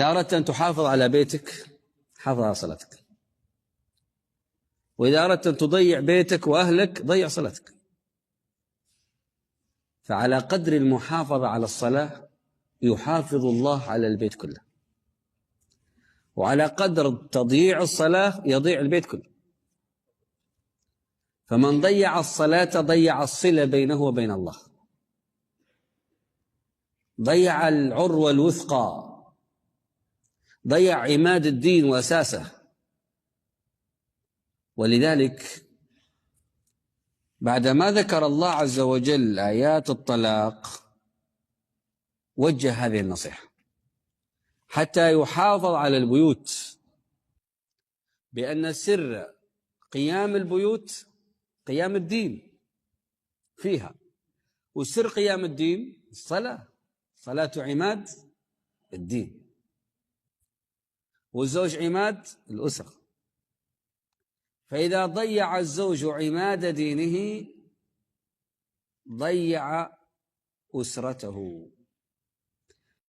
إذا أردت أن تحافظ على بيتك حافظ على صلاتك، وإذا أردت أن تضيع بيتك وأهلك ضيع صلاتك. فعلى قدر المحافظة على الصلاة يحافظ الله على البيت كله، وعلى قدر تضييع الصلاة يضيع البيت كله. فمن ضيع الصلاة ضيع الصلة بينه وبين الله، ضيع العروة الوثقى، ضيع عماد الدين وأساسه. ولذلك بعدما ذكر الله عز وجل آيات الطلاق وجه هذه النصيحة حتى يحافظ على البيوت، بأن سر قيام البيوت قيام الدين فيها، وسر قيام الدين الصلاة، صلاة عماد الدين، والزوج عماد الأسرة. فإذا ضيع الزوج عماد دينه ضيع أسرته.